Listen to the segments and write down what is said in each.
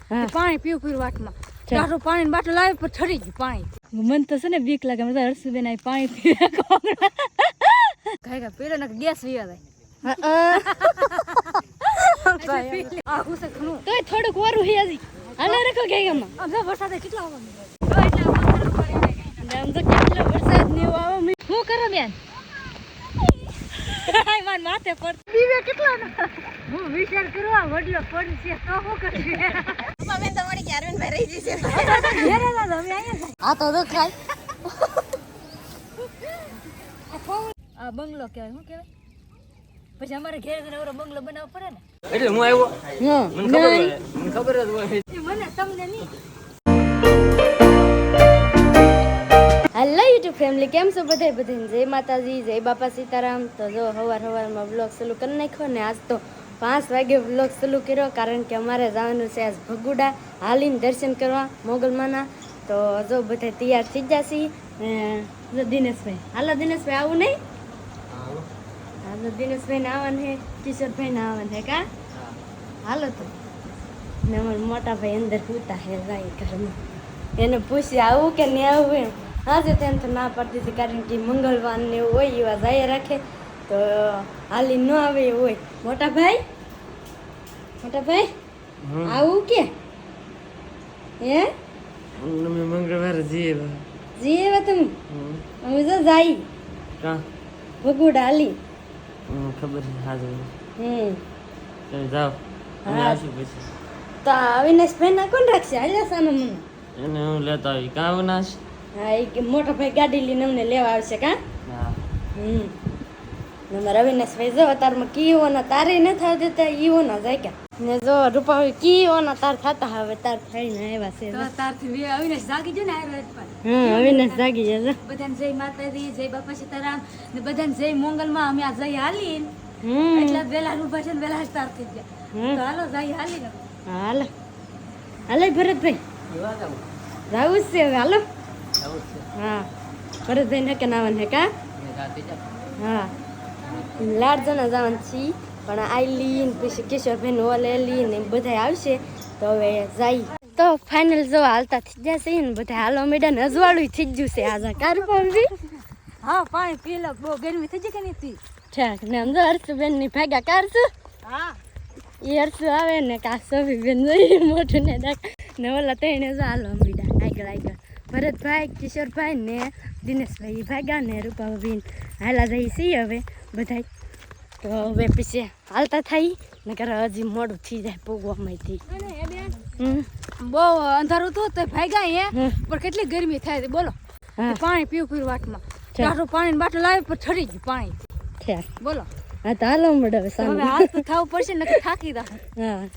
પાણી પીવું પીવું વાટમાં ટાટું પાણી બાટલો લાવી પણ ઠરી ગયું પાણી મને તો છે ને બીક લાગે મને હર્ષુબેન આ પાણી પીવે પેલો ને ગેસ વીવા જાય થોડુંક વારું હજી હાલે રખો કે વરસાદ કેટલો કેટલો વરસાદ ને એવું આવે શું કરો બેન માથે પીવે કેટલા હું વિચાર કરવા વડલો પડશે તો શું કરશે અમે તો મળી ગયા અરવિંદ ભાઈ રહી જશે આ તો ખાય આ બંગલો કહેવાય શું કહેવાય પછી અમારે ઘેર નવરો બંગલો બનાવવો પડે ને એટલે હું આવ્યો મને ખબર જ હોય મને તમને નહીં હેલો યુટ્યુબ ફેમિલી કેમ છો બધાને જય માતાજી જય બાપા સીતારામ તો જો સવારમાં વ્લોગ ચાલુ કરી નાખ્યો ને આજ તો 5 વાગે વ્લોગ ચાલુ કર્યો કારણ કે અમારે જવાનું છે આજ ભગુડા હાલીને દર્શન કરવા મોગલમાના તો જો બધા તૈયાર થઈ જશે ને દિનેશભાઈ હાલો દિનેશભાઈ આવું નહીં હાલો દિનેશભાઈ ને આવવાનું છે કિશોરભાઈ ને આવવાનું છે કા હાલો તો ને અમારા મોટા ભાઈ અંદર સૂતા હે જાય ઘરમાં એને પૂછી આવું કે નહીં આવું એમ આજે તેને તો ના પડતી હતી કારણ કે મંગળવાર ને એવું હોય એવા જાય રાખે તો હાલી ન આવે એવું હોય મોટા ભાઈ આવું કે હે મંગળવાર જીએ તમે અમે તો જાય કા ભગુડા હાલી ખબર છે હાજર તમે જાઓ અમે આવશું પછી તો અવિનાશભાઈ ના કોણ રાખશે હાલ્યા સાનો મને એને હું લેતા આવી કા અવિનાશ હા એ કે મોટા ભાઈ ગાડી લઈને અમને લેવા આવશે કા હા અમારા અવિનાશભાઈ જો તારમાં કીઓના તારે ન થાવ દેતા ઈઓના જાય કે ને જો રૂપાવી કીઓના તાર થતા હવે તાર થઈને આવ્યા છે તો તારથી અવિનાશ જાગી જો ને આવ્યા અવિનાશ જાગી જાય બધાને જય માતાજી જય બાપા સીતારામ ને બધાને જય મંગલમાં અમે આ જઈ હાલી એટલે વેલા રૂપા છે ને વેલા જ તાર થઈ ગયા તો હાલો જઈ હાલી ને હાલે ભરતભાઈ જાવું છે હવે હાલો હા ભરતભાઈ ને કે નાવન હે કા હા લાડ જણા જવાનું છીએ પણ આઈલી પછી કિશોરભાઈ ઓલે લઈને બધા આવશે તો હવે જાય તો ફાઇનલ જો હાલતા થઈ જશે ને બધા હાલો મેડમ અજવાળું થઈ ગયું છે આજે કાર પાવી હા પાણી પી લો બહુ ગરમી થઈ ગઈ કે નહીં ઠીક ને અંદર હર્ષુબેન ની ભાગ્યા કારશું હા એ હર્ષુ આવે ને કાસોબીબેન જોઈ મોટું ને દેખ ને ઓલા તઈને જો હાલો મેડા આગળ ભરતભાઈ કિશોરભાઈ ને દિનેશભાઈ ભાગ્યા ને રૂપાબેન હાલા જઈ છીએ હવે બધા તો હવે પછી હાલતા થઈ નકર હજી મોડું થઈ જાય પૂગવામાંથી બહુ અંધારું હતું તો ભાગ્યા હે પણ કેટલી ગરમી થાય છે બોલો પાણી પીવું વાટમાં ટાટું પાણી બાટલો લાવી પણ ઠરી ગયું પાણી બોલો હા તો હાલો મડ હવે સામે હાલ તો થવું પડશે નકર થાકી જા હા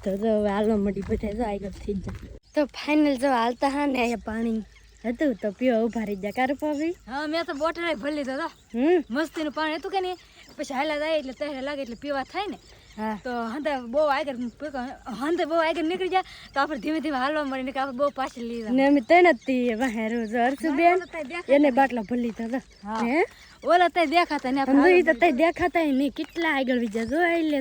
તો જો હવે હાલો મડી બધા જો આગળ થઈ જાય તો ફાઇનલ જો હાલતા હા ને પાણી હતું તો પીવા ઉભા રહી ગયા કાર પાવી હા મેં તો બોટલ ભરી લીધો મસ્તીનું પાણી હતું કે નહીં પછી હાલા જાય એટલે તહેરા લાગે એટલે પીવા થાય ને હા તો હંધે બહુ આગળ નીકળી જાય તો આપણે ધીમે ધીમે હાલવા મળીને આપણે બહુ પાછળ લીધા ને અમે તને જ વાહે રોજ હર્ષુબેન એને બાટલા ભરી લીધા હે ઓલા તઈ દેખાતા ને આપણે તો તઈ દેખાતા નહીં કેટલા આગળ બીજા જોઈ લે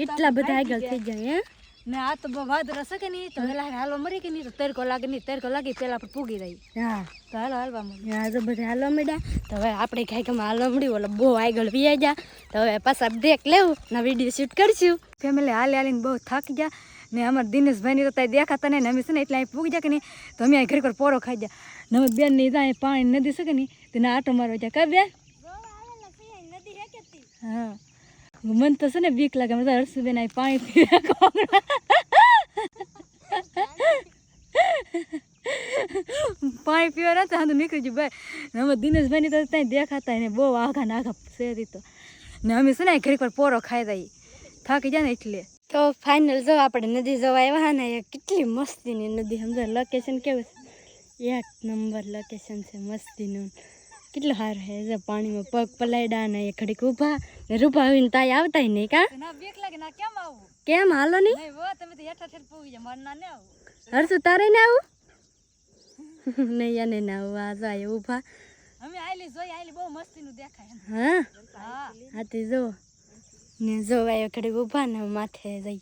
એટલા બધા આગળ થઈ જાય હે ને આ તો વાદળ હશે કે નહીં તો પેલા હાલવા મરી કે નહીં તો તડકો લાગે પેલા આપણે પૂગી રહી હા તો હાલવા મળ્યા હા તો બધા હાલવા મળ્યા તો હવે આપણે કાંઈક હાલવા મળ્યું ઓલા બહુ આગળ વી જા તો હવે પાછા બ્રેક લેવું ને વિડીયો શૂટ કરશું ફેમિલી હાલીને બહુ થાકી ગયા ને અમારા દિનેશભાઈની તો ત્યાં દેખાતા નહીં ને અમે છે ને એટલે અહીં પૂગી જાય કે નહીં તો અમે અહીં ઘરે પોરો ખાઈ જાય ને અમે બેન ની ત્યાં પાણી નદી શકે નહીં તેને આટો મારવા જાય કઈ બેન હા મને તો છે ને બીક લાગે મને હર્ષુબેન આ પાણી પીવે પાણી પીવા રહેતા હા તો નીકળી ગયું ભાઈ અમે દિનેશભાઈની તો ત્યાં દેખાતા ને બહુ આઘા નાઘા શેરી તો ને અમે છે ને ઘરે પર પોરો ખાઈ દઈએ થાકી જાય ને એટલે તો ફાઇનલ જો આપણે નદી જવા આવ્યા ને એ કેટલી મસ્તીની નદી સમજો લોકેશન કેવું છે એક નંબર લોકેશન છે મસ્તીનું કેટલું સારું છે જે પાણીમાં પગ પલાયડા ને એ ઘડીક ઊભા ને રૂપા આવીને તાઈ આવતા નહીં કા કેમ હાલો નહીં હર્ષુ તારે ને આવું નહીં એને ના આવું આ જાય ઊભા હા હા તે જો ને જો ઘડીક ઊભા ને માથે જઈ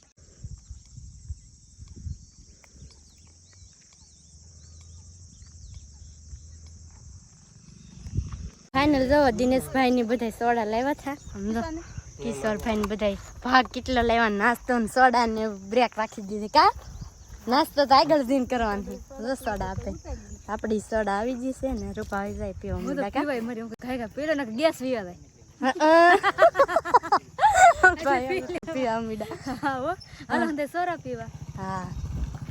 ફાઇનલ જો દિનેશભાઈ ની બધા સોડા લાવ્યા હતા સમજો કિશોરભાઈ ને બધા ભાગ કેટલો લેવા નાસ્તો ને સોડા ને બ્રેક રાખી દીધી કા નાસ્તો તો આગળ જઈને કરવાની જો સોડા આપે આપડી સોડા આવી ગઈ છે ને રૂપા આવી જાય પીવા માંડ્યા કા પીવાય મરી હું ખાઈ પેલો ને ગેસ પીવા જાય પીવા માંડ્યા હા હો હાલો તે સોડા પીવા હા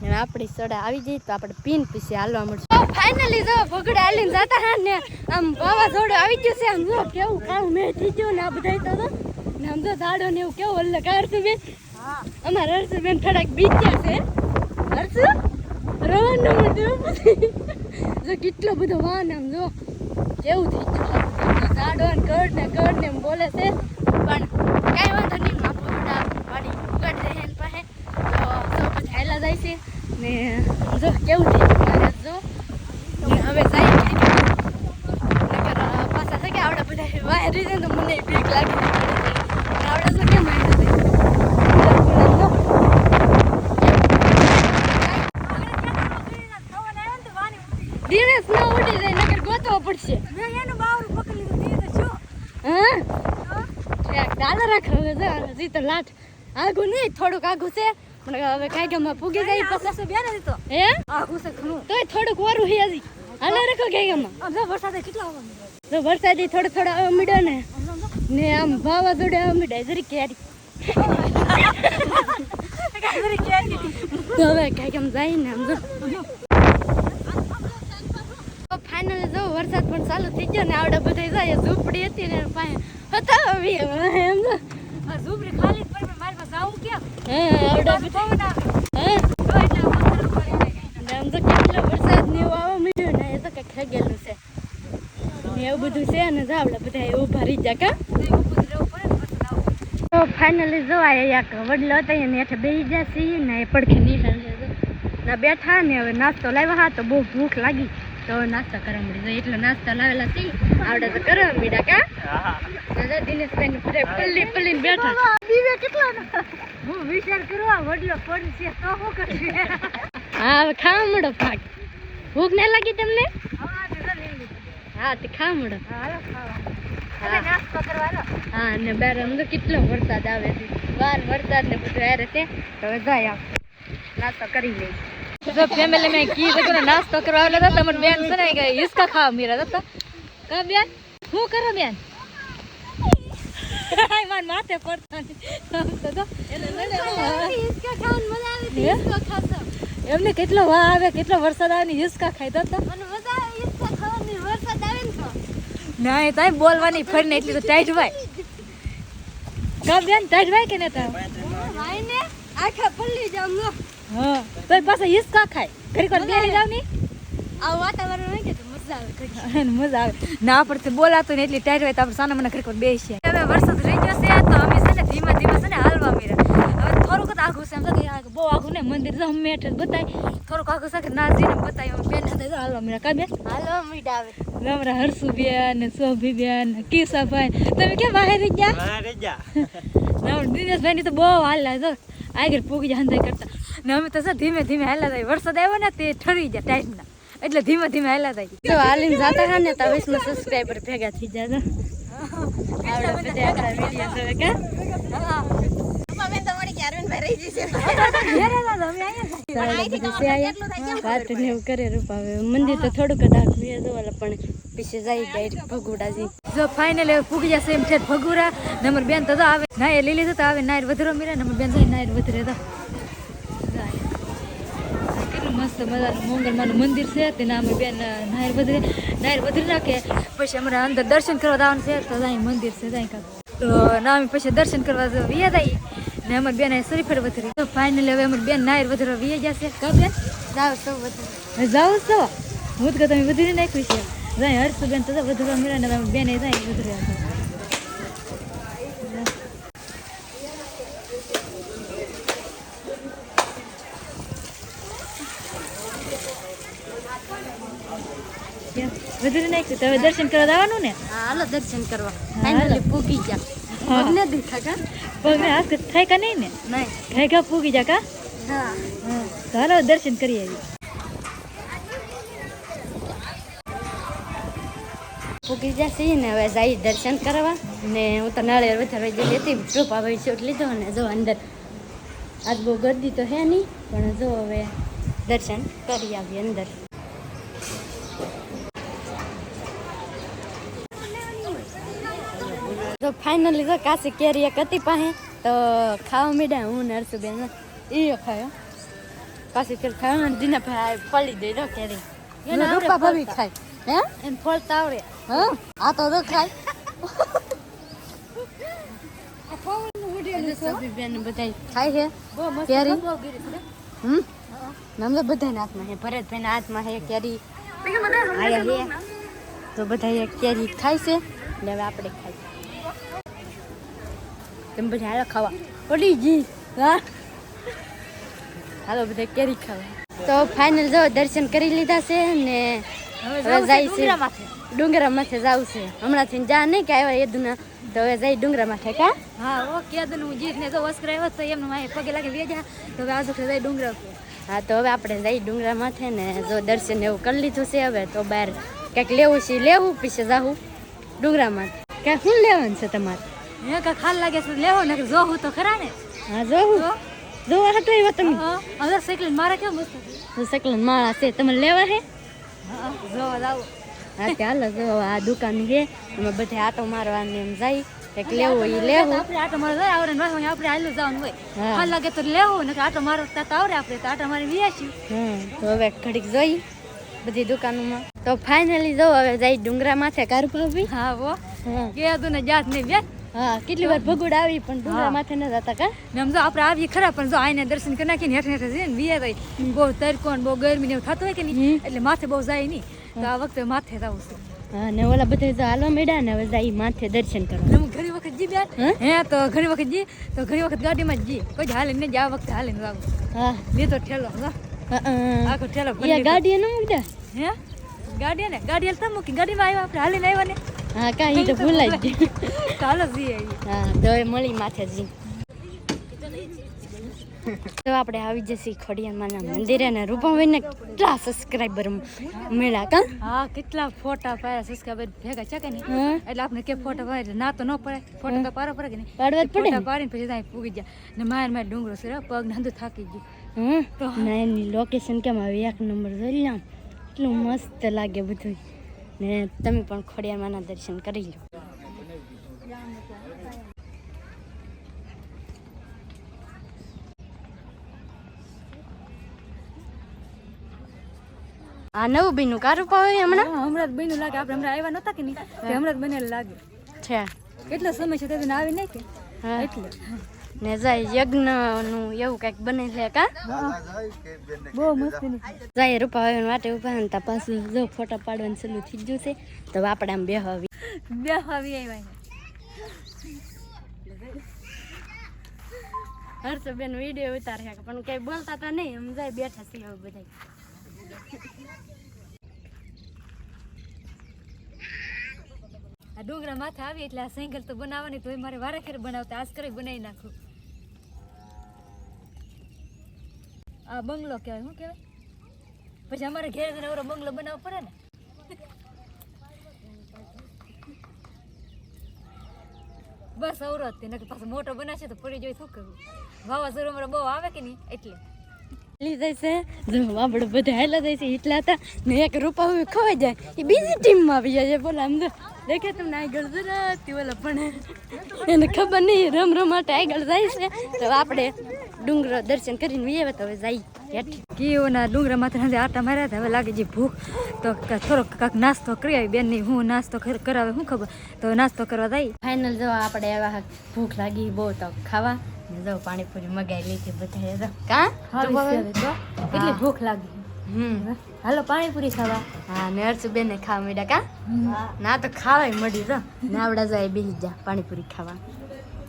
ને આપડી સોડા આવી ગઈ તો આપણે પીન પીસે હાલવા મળશે ફાઇનલી જો ભગડા હાલીને જતા હા ને આમ વાવાઝોડું આવી ગયું છે આમ જો કેવું કામ મેં થઈ ગયું ને આ બધા તો ને આમ તો ઝાડો ને એવું કેવું એટલે હર્ષુબેન હા અમારા હર્ષુબેન થોડાક બીજ્યા છે હર્ષુ રવાનો બધું જો કેટલો બધો વાન આમ જો કેવું થઈ ગયું ઝાડો ને ગઢ ને બોલે છે પણ કાંઈ વાંધો નહીં ભગડા વાડી ઉગાડી દે એની પાસે તો પછી હાલા જાય છે ને જો કેવું થઈ ગયું મારે જો ને હવે જાય પાછા છે કે આવડે બધા વાયર રીતે તો મને બીક લાગી આવડે તો કેમ માંડે દિનેશ ના ઉડી જાય નકર ગોતવા પડશે મેં એનું બાવરું પકડી લીધું દીધું છું હા ગાલા રાખ હવે જી તો લાટ આગું નહીં થોડુંક આગું છે પણ હવે કાઈ ગામમાં પૂગી જાય પછી બેન દીધો હે આગું છે ઘણું તોય થોડુંક વારું હે હજી હાલે રાખો કાઈ ગામમાં આમ જો વરસાદ કેટલો આવવાનો તો વરસાદ થોડો આવવા મીડ્યો ને આમ વાવાઝોડે આવવા મીડ્યા જરી કેરી તો હવે કાઈ ગામ જાય ને આમ જો ફાઇનલ જો વરસાદ પણ ચાલુ થઈ ગયો ને આવડે બધા જાય ઝૂંપડી હતી ને હતાવી એમ તો ઝૂંપડી ખાલી પર મારી પાસે આવું ક્યાં હે આવડે બધા હે આમ તો કેટલો વરસાદ ને એવું આવવા મળ્યું ને એ તો કઈ ખેગેલું છે એવું બધું છે ને આવડે બધા એવું ભરી જા કા તો ફાઇનલી જો આ વડલો હતો એને હેઠે બેસી ગયા છીએ ને એ પડખે નીચે ના બેઠા ને હવે નાસ્તો લાવ્યા હા તો બહુ ભૂખ લાગી તો નાસ્તા કરવા મળી એટલો નાસ્તા લાવેલા છે આવડે તો કરવા મીડા કા દાદા દિનેશભાઈ પલ્લી બેઠા બીવે કેટલા હું વિચાર કરવા વડલો પડી છે તો શું કરશે હા હવે ખાવા મળો ભાગ ભૂખ ના લાગી તમને હા તે ખાવા મળો નાસ્તો કરવા હા ને બાર તો કેટલો વરસાદ આવે છે બાર વરસાદ ને બધું હારે છે હવે જાય નાસ્તો કરી લઈ જો ફેમિલી મેં કી જગ્યાનો નાસ્તો કરવા આવેલા હતા તમારી બેન છે ને કે હિસકા ખાવા મીરા હતા કા બેન શું કરો બેન હાય માર માથે પડતા તો હિસકા ખાવાની મજા આવે છે હિસકા ખાતો એમને કેટલો વા આવે કેટલો વરસાદ આવે ને હિસકા ખાઈ દો તો મને મજા આવે હિસકા ખાવાની વરસાદ આવે ને તો ના એ તાઈ બોલવાની ફરીને એટલી તો ટાઈટ ભાઈ કા બેન ટાઈટ ભાઈ કે ને તા ભાઈ ને આખા પલ્લી જામ નો હા તો પાછા હિસકા ખાય ઘડી કોણ બેહી જાવ ની આ વાતાવરણ હોય કે તો મજા આવે મજા આવે ના પડતી બોલાતું ને એટલી ટાઈટ હોય તો આપણે સાના મને ઘડી કોણ બેસી હવે વરસાદ રહી ગયો છે તો અમે છે ને ધીમે ધીમે છે ને હાલવા મીરા હવે થોડુંક જ આઘું છે એમ તો કે બહુ આઘું ને મંદિર તો અમે હેઠ બતાય થોડુંક આઘું છે કે નાજીને બતાય બેન સાથે હાલવા મીરા કા બેન હાલવા મીડા આવે અમારા હર્ષુ બેન ને શોભી બેન કિસાભાઈ તમે કેમ બહાર રહી ગયા દિનેશભાઈ ની તો બહુ હાલ જો આગળ પૂગી જાય હંધાઈ કરતા ને અમે તો ધીમે ધીમે હાલા જાય વરસાદ આવ્યો ને તે ઠરી જાય ટાઈમના એટલે ધીમે ધીમે હાલા જાય તો હાલીને જાતા હા ને તો 20 સબસ્ક્રાઇબર ભેગા થઈ જાય આવડા બધા આપણા વિડિયો જોવે કે હા અમે તો મળી કે અરવિંદભાઈ રહી જશે ઘરે દાદા અમે આયા વાત ને એવું કરે રૂપાવે મંદિર તો થોડુંક ડાકવી જોવાલા પણ પીછે જાય ડાયરેક્ટ ભગુડાજી જો ફાઇનલ પૂગી જશે એમ છે ભગુરા નંબર બેન તો આવે ના એ લીલી તો આવે નાયર વધરો મીરા નંબર બેન જાય નાયર વધરે તો મસ્ત મજાનું મોંગલમાનું મંદિર છે તેના અમે બેન નાયર વધરી નાખે પછી અમારા અંદર દર્શન કરવા જવાનું છે તો ત્યાં મંદિર છે ત્યાં કાંક તો ના અમે પછી દર્શન કરવા વ્યા જાય ને અમારી બેન શરીફર વધરી તો ફાઇનલી હવે અમારી બેન નાયર વધરો વ્યા જશે કા બેન જાવ તો વધરી જાવ તો હું તો તમે વધરી નાખ્યું છે જાય હર્ષ બેન તો વધરવા મળ્યા ને અમે બેન જાય વધરી વધુ નાખ્યું તો હવે દર્શન કરવા જવાનું ને હાલો દર્શન કરવા ફાઇનલી પૂગી જા પગને દેખા કા પગને હાથ થાય કા નહીં ને નહીં થાય કા પૂગી જા કા હા તો હાલો દર્શન કરી આવી ફૂકી જશે ને હવે જઈ દર્શન કરવા ને હું તો નાળિયેર વધારે જે લેતી રૂપાભાઈ શૂટ લીધો ને જો અંદર આજ બહુ ગરદી તો હે નહીં પણ જો હવે દર્શન કરી આવી અંદર તો ફાઇનલી તો કાશી કેરી એક હતી પાસે તો ખાવા મીડા હું ને હર્ષુબેન એ ખાયો કાશી કેરી ખાયો ને દીના ભાઈ પડી દઈ દો કેરી રૂપા ભાભી ખાય હે એમ ફળતા આવડે હા આ તો ખાય બેન બધા ખાય છે કેરી નામ તો બધાના હાથમાં છે ભરતભાઈના હાથમાં છે કેરી આયા છે તો બધા કેરી ખાય છે એટલે હવે આપણે ખાય તમે બધા હાલો ખાવા પડી ગઈ હા હાલો બધા કેરી ખાવા તો ફાઇનલ જો દર્શન કરી લીધા છે ને હવે જાય છે ડુંગરા માથે જવું છે હમણાંથી જા નહીં કે આવ્યા એદુના તો હવે જાય ડુંગરા માથે કા હા ઓકે અદન હું જીત ને તો વસ્ત્ર આવ્યો તો એમનો માય પગે લાગે વેજા તો હવે આ વખતે જાય ડુંગરા હા તો હવે આપણે જઈ ડુંગરા માથે ને જો દર્શન એવું કરી લીધું છે હવે તો બહાર કંઈક લેવું છે લેવું પછી જાવું ડુંગરા માથે ક્યાંક શું લેવાનું છે તમારે હે કા ખાલ લાગે છે લેવો ને જોવું તો ખરા ને હા જોવું જોવા હતો એવા તમે હવે સાયકલ મારા કેમ મસ્ત સકલન માળા છે તમે લેવા છે હા જોવા જાવ હા ચાલો જો આ દુકાન છે એમાં બધે આટો મારવાની એમ જાય કંઈક લેવું એ લેવું આપણે આટો મારવા જાય આવડે આપણે હાલું જવાનું હોય ખાલ લાગે તો લેવું ને આટો મારો તો આવડે આપણે તો આટો મારી વ્યાસી તો હવે ઘડીક જોઈ બધી દુકાનોમાં તો ફાઇનલી જો હવે જાય ડુંગરા માથે કાર ભાભી હા વો કે અદન જાત ને બેન હા કેટલી વાર ભગુડ આવી પણ ડુંગરા માથે ન જતા કા ને આમ જો આપણે આવીએ ખરા પણ જો આઈને દર્શન કરી નાખીને હેઠ હેઠ જઈને વિયા રહી બહુ તડકો ને બહુ ગરમી ને એવું થતું હોય કે નહીં એટલે માથે બહુ જાય નહીં તો આ વખતે માથે જવું છે હા ને ઓલા બધા જો હાલવા મળ્યા ને હવે જાય માથે દર્શન કરવા હું ઘણી વખત જી બેન હે તો ઘણી વખત જી તો ઘણી વખત ગાડીમાં જ જી કોઈ હાલે ને આ વખતે હાલે ને આવું હા લીધો ઠેલો આખો ઠેલો એ ગાડી ન મૂકતા હે ગાડી ને ગાડી હાલતા મૂકી ગાડીમાં આવ્યા આપણે હાલીને આવ્યા ને હા કાંઈ તો ભૂલાઈ ગયું ચાલો જઈએ હા તો હવે મળી માથે જી તો આપણે આવી જઈએ ખોડિયારમાંના મંદિરે ને રૂપાભાઈને કેટલા સબસ્ક્રાઈબર મળ્યા કા હા કેટલા ફોટા પાડ્યા સબસ્ક્રાઈબર ભેગા છે કે નહીં એટલે આપણે કે ફોટા પાડે ના તો ન પડે ફોટા તો પાડવા પડે કે નહીં પાડવા જ પડે ફોટા પાડીને પછી ત્યાં પૂગી ગયા ને માર ડુંગરો છે પગ ને હંધું થાકી ગયું ના એની લોકેશન કેમ આવી એક નંબર જોઈ લો એટલું મસ્ત લાગે બધું ને તમે પણ ખોડિયારમાંના દર્શન કરી લો આ નવું બીનું કારું પાવે હમણાં હમણાં જ બન્યું લાગે આપણે હમણાં આવ્યા નતા કે નહીં હમણાં જ બનેલું લાગે છે કેટલો સમય છે તેને આવી નહીં કે હા એટલે ને જાય યજ્ઞનું એવું કંઈક બને છે કા બહુ મસ્ત જાય રૂપા વાટે ઉભા ને તા પાછું જો ફોટા પાડવાનું ચાલુ થઈ ગયું છે તો આપણે આમ બે આવી આવ્યા હર્ષબેન વિડીયો ઉતારે પણ કઈ બોલતા હતા નહીં એમ જાય બેઠા છે હવે બધા આ ડુંગરા માથે આવી એટલે આ સાયકલ તો બનાવવાની તો મારે વારે ખેર બનાવતા આજ કરી બનાવી નાખું આ બંગલો કહેવાય શું કહેવાય પછી અમારે ઘેર નવરો બંગલો બનાવવો પડે ને બસ અવરોધ તે નકર પાછો મોટો બનાવશે તો પડી જાય શું કરવું વાવાઝોડું અમારે બહુ આવે કે નહીં એટલે જાય છે જો આપણે બધા હેલા જાય છે એટલા હતા ને એક રૂપા ખવાઈ જાય એ બીજી ટીમમાં આવી જાય બોલો આમ તો દેખે તમને આગળ જરાતી બોલો પણ એને ખબર નહીં રમ માટે આગળ જાય છે તો આપણે ડુંગરો દર્શન કરીને આવ્યા તો હવે જાય કેવોના ડુંગરા માથે આટા માર્યા હતા હવે લાગે છે ભૂખ તો થોડોક કાંક નાસ્તો કરી આવી બેન નહીં હું નાસ્તો કરાવે શું ખબર તો નાસ્તો કરવા જાય ફાઇનલ જો આપણે આવ્યા ભૂખ લાગી બહુ તો ખાવા જો પાણીપુરી મગાઈ લીધી બધા કા કેટલી ભૂખ લાગી હાલો પાણીપુરી ખાવા હા ને હર્ષુબેન ખાવા માંડ્યા કા ના તો ખાવાય મળી તો નાવડા જાય બેસી જા પાણીપુરી ખાવા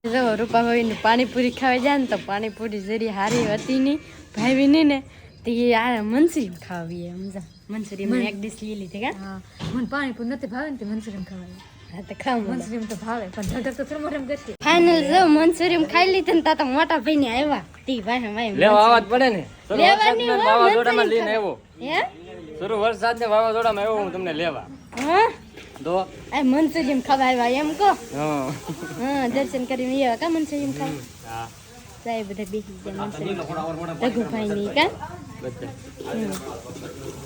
જો રૂપાભાઈ ને પાણીપુરી ખાવા જાય ને તો પાણીપુરી જરી હારી હતી નહીં ભાવી નહીં ને તો એ આ મંચુરિયન ખાવી સમજા મંચુરિયન એક ડીશ લઈ લીધી કા હા મને પાણીપુરી નથી ભાવે ને તે મંચુરિયન ખાવા હા તો ખાવ મંચુરિયન તો ભાવે પણ ઝડપ તો થોડું મોટું કરશે ફાઇનલ જો મંચુરિયન ખાઈ લીધું ને તા મોટા ભાઈ ને આવ્યા તી ભાઈ ભાઈ લેવા આવવા જ પડે ને લેવાની વાવાઝોડામાં લઈને આવ્યો હે શરૂ વરસાદ ને વાવાઝોડામાં આવ્યો હું તમને લેવા હા દો આ મંચુરિયન ખાવા આવ્યા એમ કહો હા હા દર્શન કરીને આવ્યા કા મંચુરિયન ખાવા હા સાહેબ બધા બેસી ગયા મંચુરિયન રઘુભાઈ ની કા બધા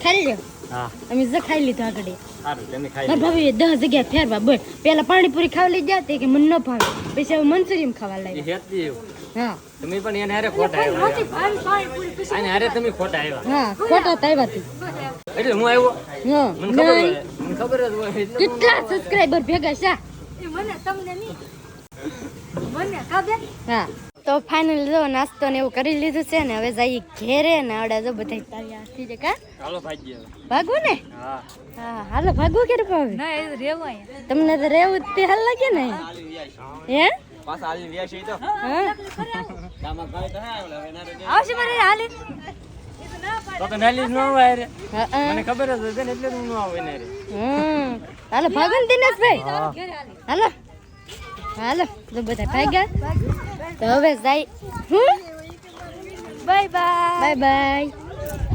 ખાઈ લ્યો હા અમે જો ખાઈ લીધું આગળ સારું તમે ખાઈ મારા ભાભીએ 10 જગ્યા ફેરવા બોલ પેલા પાણીપુરી ખાવા લઈ ગયા તે કે મને ન ભાવે પછી હવે મંચુરિયન ખાવા લે લાગ્યા હેતી હા તમે પણ એને હારે ખોટા આવ્યા આને હારે તમે ખોટા આવ્યા હા ખોટા તાવ્યા તી એટલે હું આવ્યો હા મને ખબર જ હોય એટલે કેટલા સબસ્ક્રાઇબર ભેગા છે મને તમને નહીં મને કાબે હા તો ફાઇનલ જો નાસ્તો ને એવું કરી લીધું છે ને હવે જઈએ ઘેરે ને અડા જો બધા તૈયાર થઈ જાય કા ચાલો ભાઈ ભાગવું ને હા હા હાલો ભાગવું કે ભાવે ના એ રેવા અહીંયા તમને તો રહેવું જ તે હાલ લાગે ને હે પાછા હાલી વ્યાસ છે તો હા દામા ભાઈ તો હે હવે ના રે આવશે મારે હાલી તો નાલી ન આવે રે હા મને ખબર જ હતી ને એટલે હું ન આવે ને રે હાલો ભાગો ને દિનેશભાઈ ઘરે હાલી હાલો હાલો તો બધા ભાગ્યા તો હવે જાય હું બાય બાય બાય બાય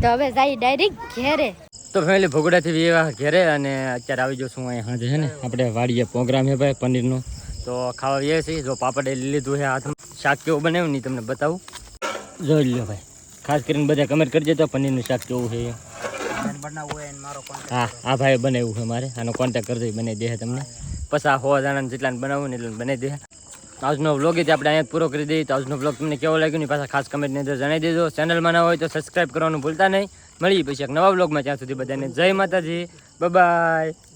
તો હવે જાય ડાયરેક્ટ ઘેરે તો ફેમિલી ભોગડાથી વિવાહ ઘેરે અને અત્યારે આવી જશું અહીંયા હાજે છે ને આપણે વાડીએ પ્રોગ્રામ છે ભાઈ પનીરનો તો ખાવા આવીએ છીએ જો પાપડ એ લીધું છે હાથમાં શાક કેવું બનાવ્યું નહીં તમને બતાવું જોઈ લો ભાઈ ખાસ કરીને બધા કમેન્ટ કરજો તો પનીરનું શાક કેવું છે હા આ ભાઈ બનાવ્યું છે મારે આનો કોન્ટેક્ટ કરજો બનાવી દે તમને પછી આ 100 જણાને જેટલાને બનાવવું ને એટલે બનાવી દે આજનો વ્લોગ આપણે અહીંયા પૂરો કરી દઈએ તો આજનો વ્લોગ તમને કેવો લાગ્યો ને પાછા ખાસ કમેન્ટની અંદર જણાવી દેજો ચેનલમાં ના હોય તો સબસ્ક્રાઈબ કરવાનું ભૂલતા નહીં મળીએ પછી એક નવા વ્લોગમાં ત્યાં સુધી બધાને જય માતાજી બાય બાય